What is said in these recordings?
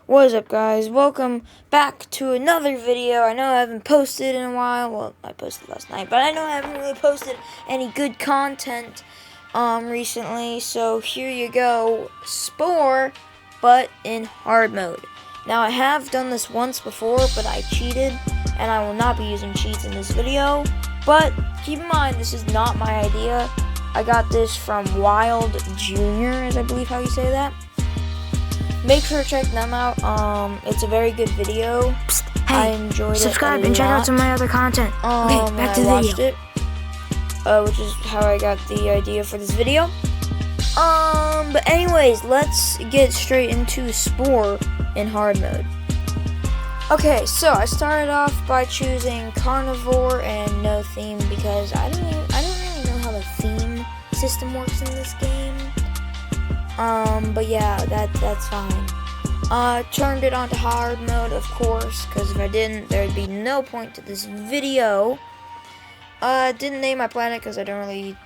What is up, guys? Welcome back to another video. I know I haven't posted in a while. Well, I posted last night, but I know I haven't really posted any good content recently. So here you go, Spore, but in hard mode. Now I have done this once before, but I cheated, and I will not be using cheats in this video. But keep in mind, this is not my idea. I got this from Wild Jr., is I believe how you say that. Make sure to check them out. It's a very good video. Psst, I hey, enjoyed subscribe it and check out some of my other content. Okay, back to the video. Which is how I got the idea for this video. But anyways, let's get straight into Spore in hard mode. Okay, so I started off by choosing carnivore and no theme because I don't really know how the theme system works in this game. But yeah, that's fine. Turned it onto hard mode, of course, because if I didn't, there'd be no point to this video. Didn't name my planet because I don't really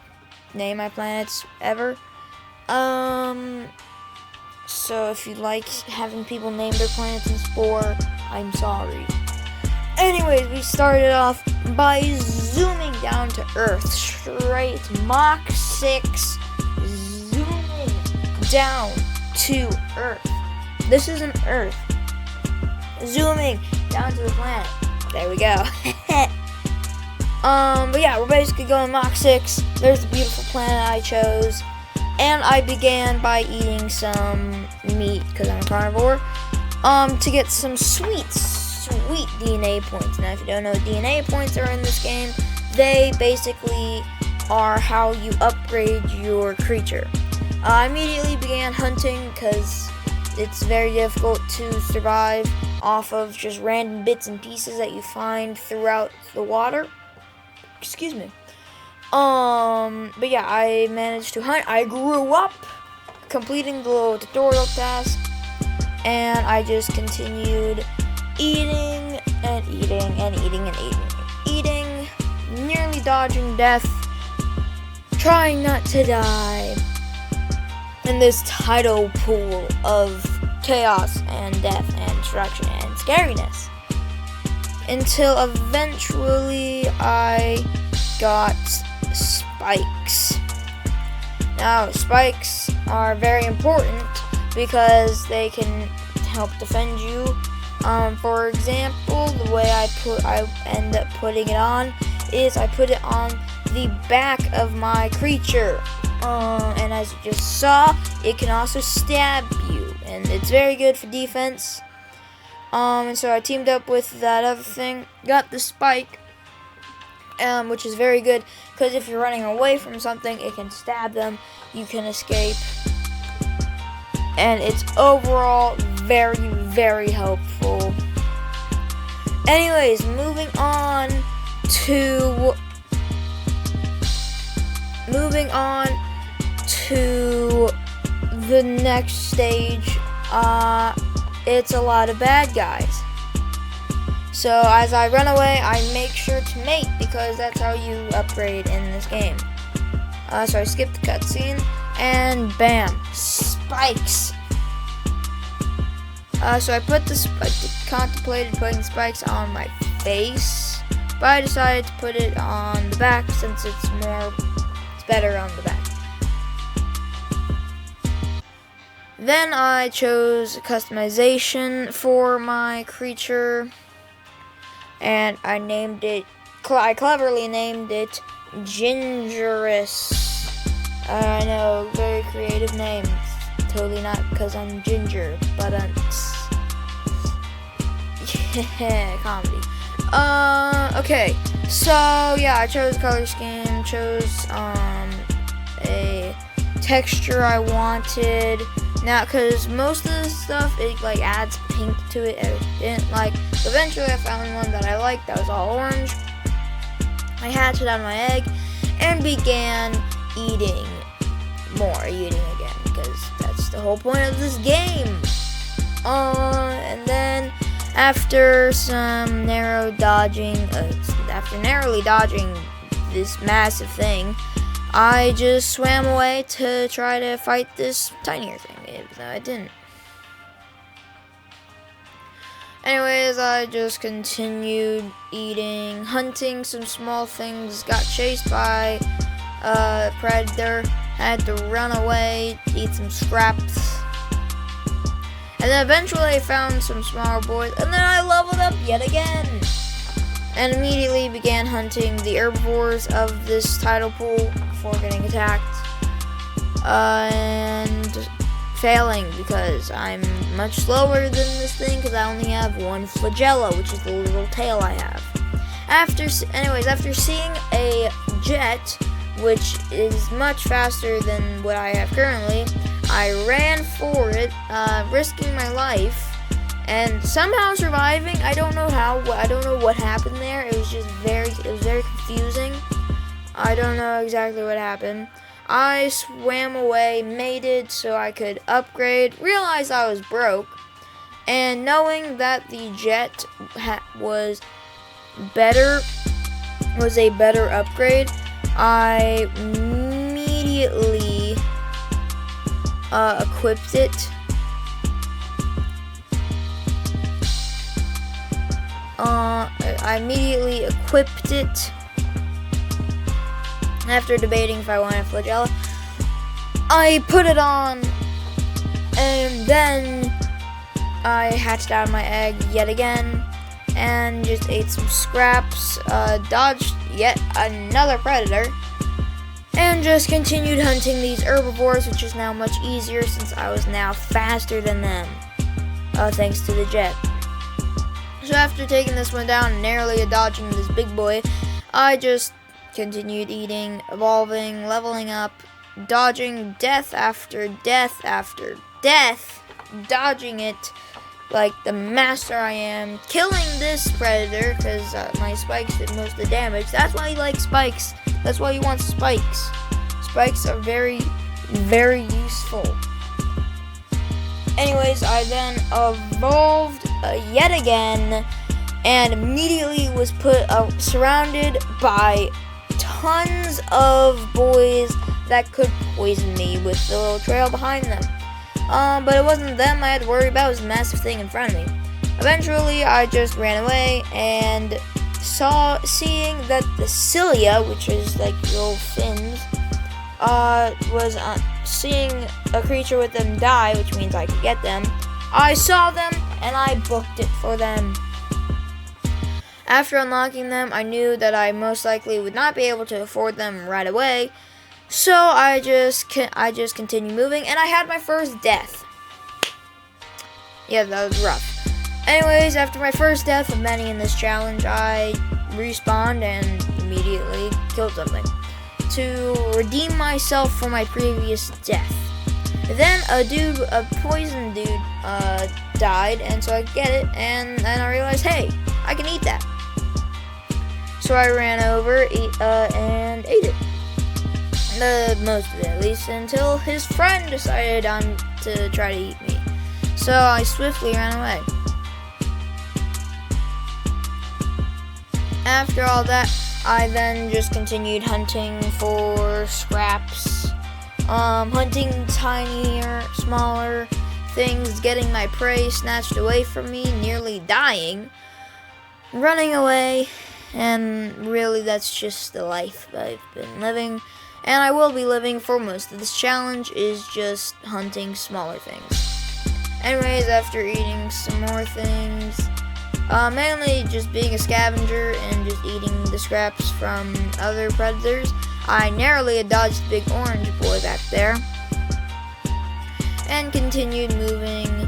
name my planets ever. So if you like having people name their planets in Spore, I'm sorry. Anyways, we started off by zooming down to Earth, straight Mach 6, zooming down to Earth. This is an Earth. Zooming down to the planet. There we go. But yeah, we're basically going Mach 6. There's the beautiful planet I chose. And I began by eating some meat, because I'm a carnivore, to get some sweet DNA points. Now, if you don't know what DNA points are in this game, they basically are how you upgrade your creature. I immediately began hunting because it's very difficult to survive off of just random bits and pieces that you find throughout the water. Excuse me. But yeah, I managed to hunt. I grew up completing the little tutorial task, and I just continued eating and eating and eating and eating, nearly dodging death, trying not to die in this tidal pool of chaos and death and destruction and scariness, until eventually I got spikes. Now, spikes are very important because they can help defend you. For example, the way I end up putting it on is I put it on the back of my creature. And as you just saw, it can also stab you, and it's very good for defense. And so I teamed up with that other thing, got the spike, which is very good because if you're running away from something, it can stab them, you can escape, and it's overall very, very helpful. Anyways, moving on to the next stage. It's a lot of bad guys. So as I run away, I make sure to mate because that's how you upgrade in this game. So I skipped the cutscene, and bam, spikes. So I contemplated putting spikes on my face, but I decided to put it on the back since it's better on the back. Then I chose customization for my creature, and I named it, I cleverly named it Gingerous. I know, very creative name. Totally not because I'm ginger, but yeah, comedy. Okay, so yeah, I chose color scheme, chose a texture I wanted. Now, because most of the stuff, it like adds pink to it, and it didn't like. Eventually, I found one that I liked that was all orange. I hatched it out of my egg and began eating again, because that's the whole point of this game. And then after narrowly dodging this massive thing, I just swam away to try to fight this tinier thing, even though I didn't. Anyways, I just continued eating, hunting some small things, got chased by a predator, had to run away, eat some scraps. And then eventually I found some smaller boys, and then I leveled up yet again. And immediately began hunting the herbivores of this tidal pool before getting attacked. And failing because I'm much slower than this thing because I only have one flagella, which is the little tail I have. After seeing a jet, which is much faster than what I have currently, I ran for it, risking my life, and somehow surviving. I don't know how. I don't know what happened there. It was very confusing. I don't know exactly what happened. I swam away, mated so I could upgrade, realized I was broke, and knowing that the jet was a better upgrade, I immediately equipped it. I immediately equipped it. After debating if I wanted flagella, I put it on, and then I hatched out my egg yet again, and just ate some scraps, dodged yet another predator, and just continued hunting these herbivores, which is now much easier since I was now faster than them, thanks to the jet. So after taking this one down and narrowly dodging this big boy, I just continued eating, evolving, leveling up, dodging death after death after death, dodging it like the master I am, killing this predator because my spikes did most of the damage. That's why he likes spikes. That's why he wants spikes. Spikes are very, very useful. Anyways, I then evolved yet again and immediately was surrounded by tons of boys that could poison me with the little trail behind them. But it wasn't them I had to worry about, it was a massive thing in front of me. Eventually, I just ran away and seeing that the cilia, which is like your little fins, was seeing a creature with them die, which means I could get them. I saw them and I booked it for them. After unlocking them, I knew that I most likely would not be able to afford them right away, so I just continued moving, and I had my first death. Yeah, that was rough. Anyways, after my first death of many in this challenge, I respawned and immediately killed something to redeem myself for my previous death. Then a poison dude, died, and so I get it, and then I realized, hey, I can eat that. So I ran over and ate it. Most of it, at least, until his friend decided to try to eat me. So I swiftly ran away. After all that, I then just continued hunting for scraps, hunting tinier, smaller things, getting my prey snatched away from me, nearly dying, running away. And really, that's just the life I've been living, and I will be living for most of this challenge, is just hunting smaller things. Anyways, after eating some more things, mainly just being a scavenger and just eating the scraps from other predators, I narrowly dodged the big orange boy back there, and continued moving,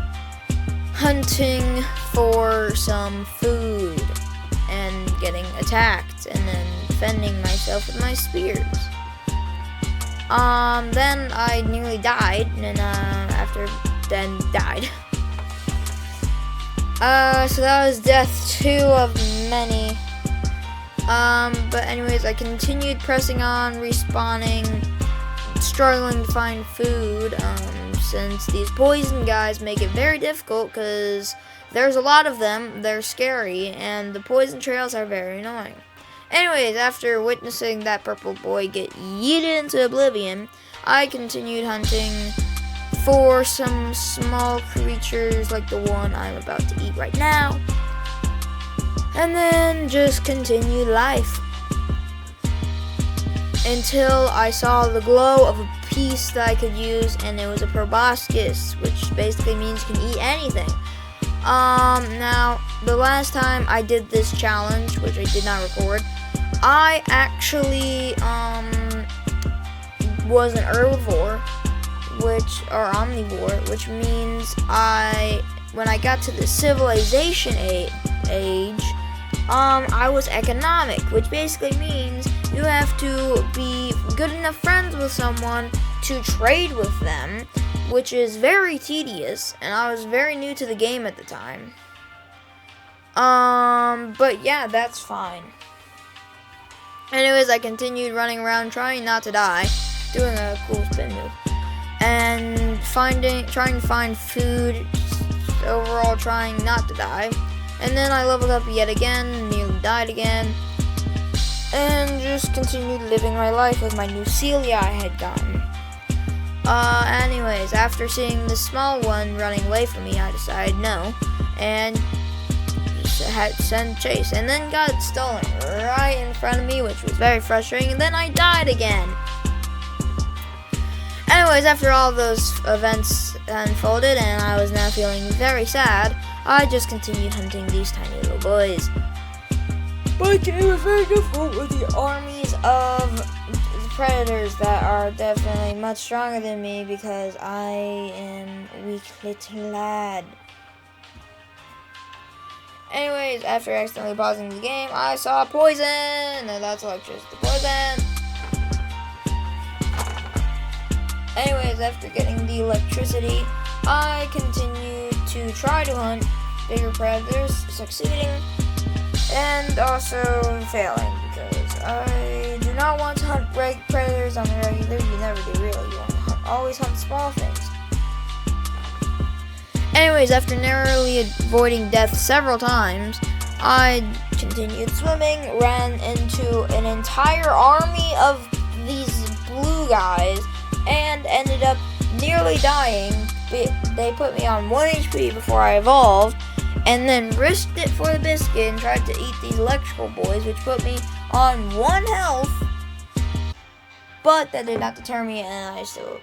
hunting for some food, and getting attacked, and then defending myself with my spears. Then I nearly died, and then died. So that was death 2 of many. But anyways, I continued pressing on, respawning, struggling to find food, since these poison guys make it very difficult, because there's a lot of them, they're scary, and the poison trails are very annoying. Anyways, after witnessing that purple boy get yeeted into oblivion, I continued hunting for some small creatures like the one I'm about to eat right now, and then just continued life until I saw the glow of a piece that I could use, and it was a proboscis, which basically means you can eat anything. Now, the last time I did this challenge, which I did not record, I actually, was an herbivore, or omnivore, which means when I got to the civilization age, I was economic, which basically means you have to be good enough friends with someone to trade with them, which is very tedious, and I was very new to the game at the time. But yeah, that's fine. Anyways, I continued running around trying not to die, doing a cool spin move, and trying to find food, overall trying not to die. And then I leveled up yet again, nearly died again, and just continued living my life with my new Celia I had gotten. Anyways, after seeing the small one running away from me, I decided no, and just had to send chase, and then got stolen right in front of me, which was very frustrating, and then I died again. Anyways, after all those events unfolded, and I was now feeling very sad, I just continued hunting these tiny little boys. But it was very difficult with the armies of predators that are definitely much stronger than me, because I am a weak little lad. Anyways, after accidentally pausing the game, I saw poison, and that's electricity poison. Anyways, after getting the electricity, I continued to try to hunt bigger predators, succeeding and also failing, because I do not want to hunt predators on the regular. You never do, really. You want to always hunt small things. Anyways, after narrowly avoiding death several times, I continued swimming, ran into an entire army of these blue guys, and ended up nearly dying. They put me on 1 HP before I evolved, and then risked it for the biscuit and tried to eat these electrical boys, which put me on 1 health. But that did not deter me, and I still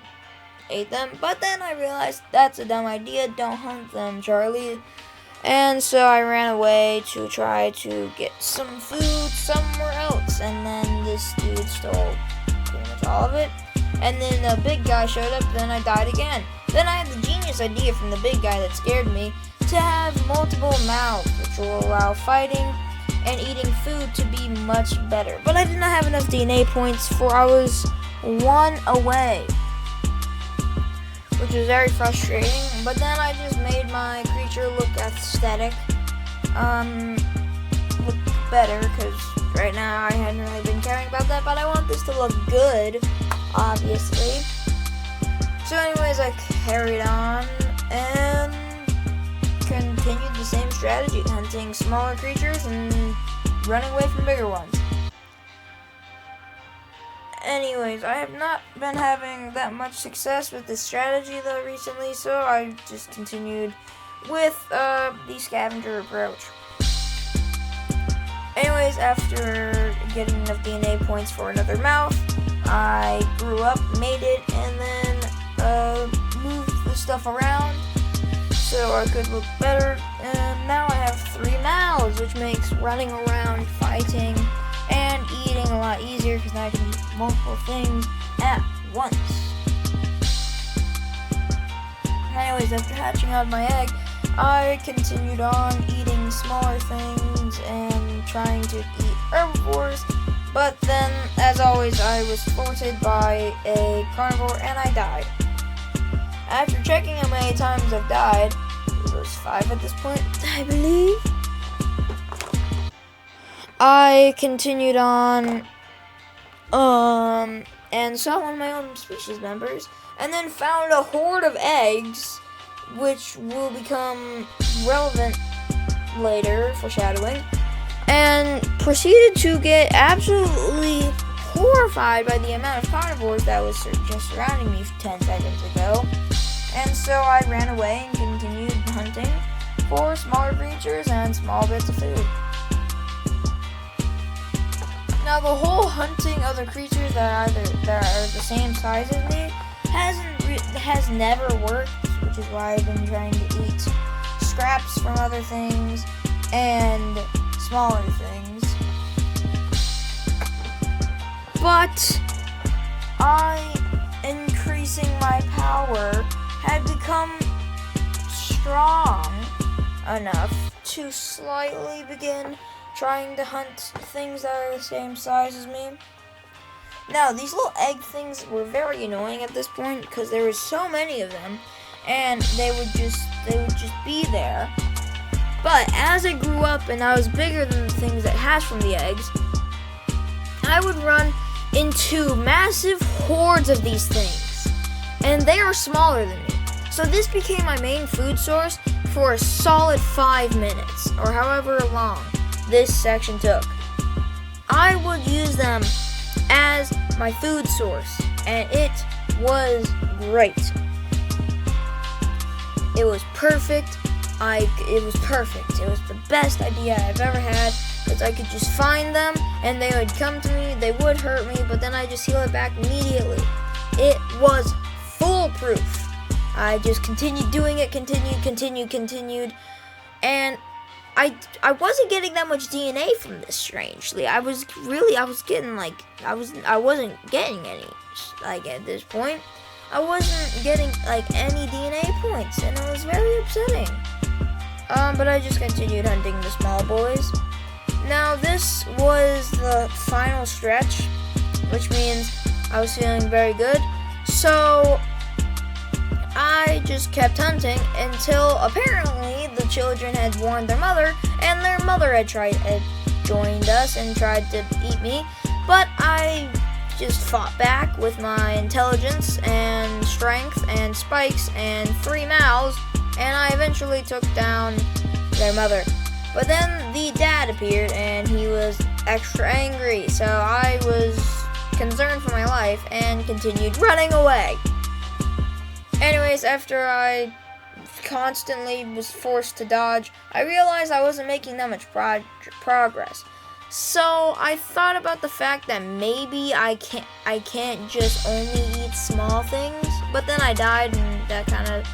ate them. But then I realized that's a dumb idea. Don't hunt them, Charlie. And so I ran away to try to get some food somewhere else. And then this dude stole pretty much all of it. And then a big guy showed up, then I died again. Then I had the genius idea from the big guy that scared me to have multiple mouths, which will allow fighting and eating food to be much better. But I did not have enough DNA points, for I was 1 away, which was very frustrating. But then I just made my creature look aesthetic, look better, because right now I hadn't really been caring about that, but I want this to look good, obviously. So anyways, I carried on and continued the same strategy, hunting smaller creatures and running away from bigger ones. Anyways, I have not been having that much success with this strategy though recently, so I just continued with the scavenger approach. Anyways, after getting enough DNA points for another mouth, I grew up, made it, and then moved the stuff around so I could look better. And now I have 3 mouths, which makes running around, fighting, and eating a lot easier, because now I can eat multiple things at once. Anyways, after hatching out my egg, I continued on eating smaller things and trying to eat herbivores, but then, as always, I was thwarted by a carnivore and I died. After checking how many times I've died, it was 5 at this point, I believe, I continued on, and saw one of my own species members, and then found a horde of eggs, which will become relevant later, foreshadowing, and proceeded to get absolutely horrified by the amount of carnivores that was just surrounding me 10 seconds ago. And so I ran away and continued hunting for smaller creatures and small bits of food. Now the whole hunting other creatures that are the same size as me has never worked, which is why I've been trying to eat scraps from other things and smaller things. But increasing my power had become strong enough to slightly begin trying to hunt things that are the same size as me. Now, these little egg things were very annoying at this point because there were so many of them, and they would just be there. But as I grew up and I was bigger than the things that hatched from the eggs, I would run into massive hordes of these things, and they are smaller than me. So this became my main food source for a solid 5 minutes, or however long this section took. I would use them as my food source, and it was great. It was perfect. It was perfect. It was the best idea I've ever had, because I could just find them and they would come to me. They would hurt me, but then I just heal it back immediately. It was foolproof. I just continued doing it, continued, and I wasn't getting that much DNA from this, strangely. I wasn't getting any, like, at this point. I wasn't getting, like, any DNA points, and it was very upsetting. But I just continued hunting the small boys. Now, this was the final stretch, which means I was feeling very good. So I just kept hunting until apparently the children had warned their mother, and their mother had joined us and tried to eat me. But I just fought back with my intelligence and strength and spikes and 3 mouths, and I eventually took down their mother. But then the dad appeared, and he was extra angry, so I was concerned for my life and continued running away. Anyways, after I constantly was forced to dodge, I realized I wasn't making that much progress. So I thought about the fact that maybe I can't just only eat small things, but then I died, and that kind of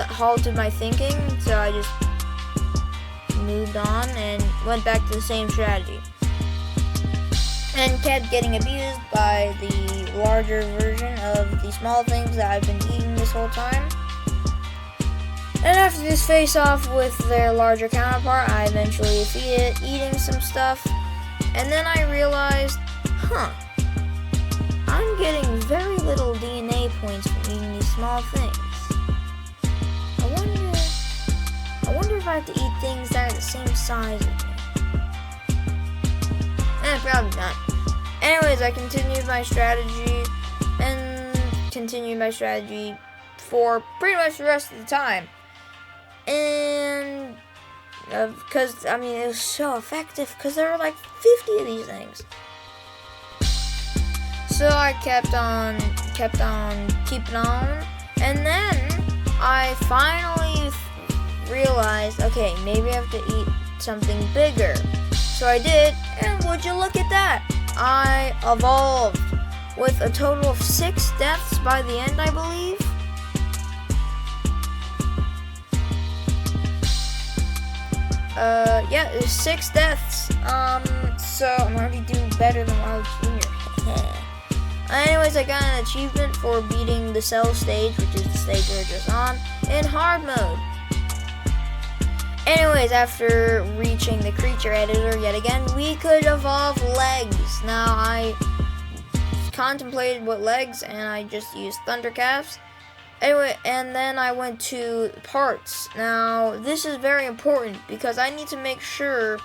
halted my thinking, so I just moved on and went back to the same strategy, and kept getting abused by the larger version of the small things that I've been eating this whole time. And after this face-off with their larger counterpart, I eventually defeated it, eating some stuff, and then I realized, I'm getting very little DNA points from eating these small things. I wonder if I have to eat things that are the same size as me. Probably not. Anyways, I continued my strategy for pretty much the rest of the time. And because it was so effective, because there were like 50 of these things. So I kept on keeping on, and then I finally realized, okay, maybe I have to eat something bigger. So I did, and would you look at that? I evolved with a total of 6 deaths by the end, I believe. Yeah, there's 6 deaths. So I'm already doing better than Wild Junior. Anyways, I got an achievement for beating the cell stage, which is the stage we're just on, in hard mode. Anyways, after reaching the creature editor yet again, we could evolve legs. Now, I contemplated what legs, and I just used thunder calves. Anyway, and then I went to parts. Now, this is very important because I need to make sure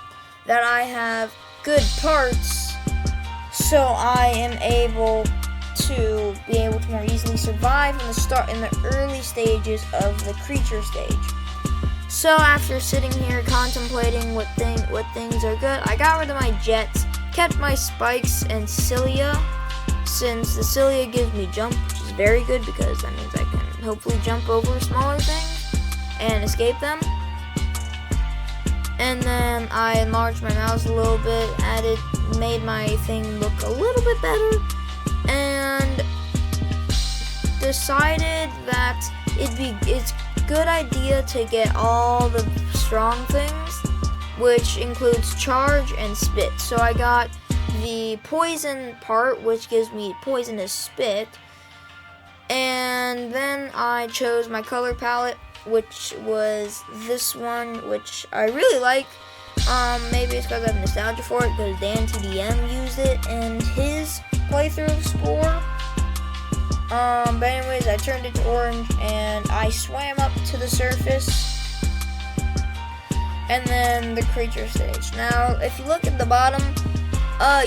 that I have good parts so I am able to more easily survive in the early stages of the creature stage. So after sitting here contemplating what things are good, I got rid of my jets, kept my spikes and cilia, since the cilia gives me jump, which is very good because that means I can hopefully jump over smaller things and escape them. And then I enlarged my mouse a little bit, made my thing look a little bit better, and decided that it's a good idea to get all the strong things, which includes charge and spit. So I got the poison part, which gives me poisonous spit, and then I chose my color palette, which was this one, which I really like. Maybe it's because I have nostalgia for it, because Dan TDM used it in his playthrough of Spore. But anyways, I turned it to orange, and I swam up to the surface, and then the creature stage. Now, if you look at the bottom,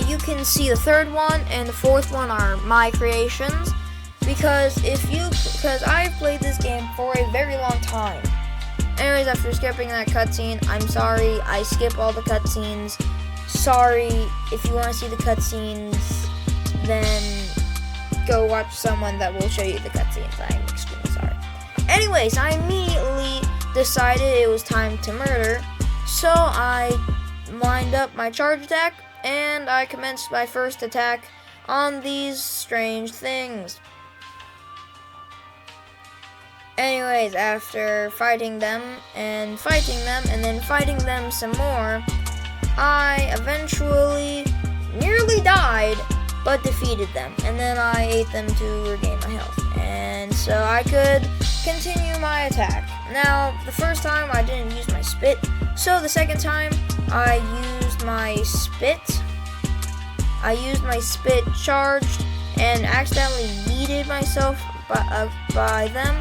you can see the third one and the fourth one are my creations, because I've played this game for a very long time. Anyways, after skipping that cutscene, I'm sorry, I skip all the cutscenes. Sorry, if you want to see the cutscenes, then go watch someone that will show you the cutscenes. I'm extremely sorry. Anyways, I immediately decided it was time to murder, so I lined up my charge attack, and I commenced my first attack on these strange things. Anyways, after fighting them, and then fighting them some more, I eventually nearly died, but defeated them. And then I ate them to regain my health. And so I could continue my attack. Now, the first time I didn't use my spit, so the second time I used my spit. I used my spit charged and accidentally yeeted myself by them.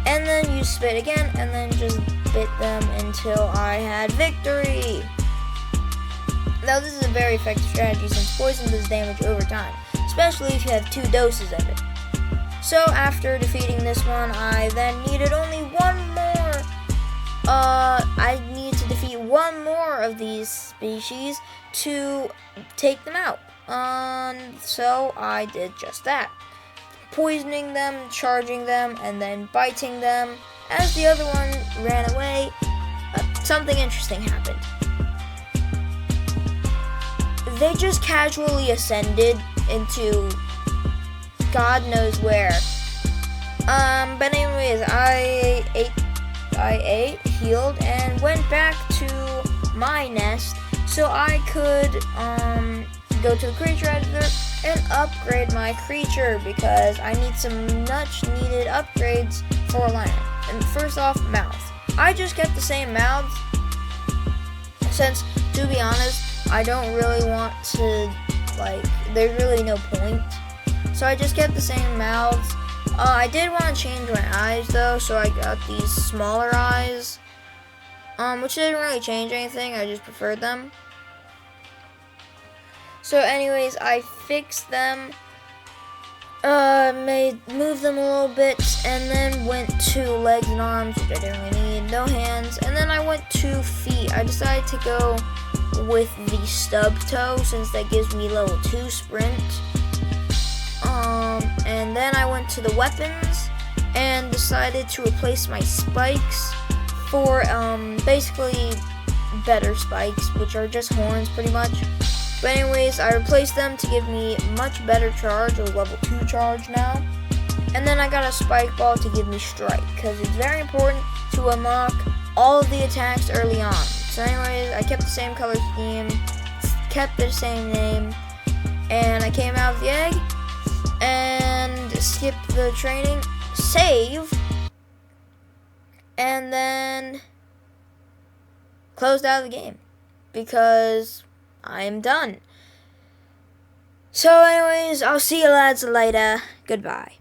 And then use spit again, and then just bit them until I had victory. Now this is a very effective strategy since poison does damage over time, especially if you have 2 doses of it. So after defeating this one, I then needed only one more. I need to defeat one more of these species to take them out. So I did just that. Poisoning them, charging them, and then biting them. As the other one ran away, something interesting happened. They just casually ascended into God knows where. But anyways, I ate, healed, and went back to my nest so I could go to the creature editor and upgrade my creature, because I need some much needed upgrades for Lionel. And first off, mouths. I just kept the same mouths since, to be honest, I don't really want to, there's really no point. So I just kept the same mouths. I did want to change my eyes though, so I got these smaller eyes, which didn't really change anything, I just preferred them. So anyways, I fixed them, moved them a little bit, and then went to legs and arms, which I didn't really need, no hands, and then I went to feet. I decided to go with the stub toe, since that gives me level 2 sprint. And then I went to the weapons, and decided to replace my spikes for, basically better spikes, which are just horns pretty much. But anyways, I replaced them to give me much better charge, a level 2 charge now. And then I got a spike ball to give me strike, because it's very important to unlock all of the attacks early on. So anyways, I kept the same color scheme, kept the same name, and I came out of the egg, and skipped the training, save, and then closed out of the game, because I'm done. So anyways, I'll see you lads later. Goodbye.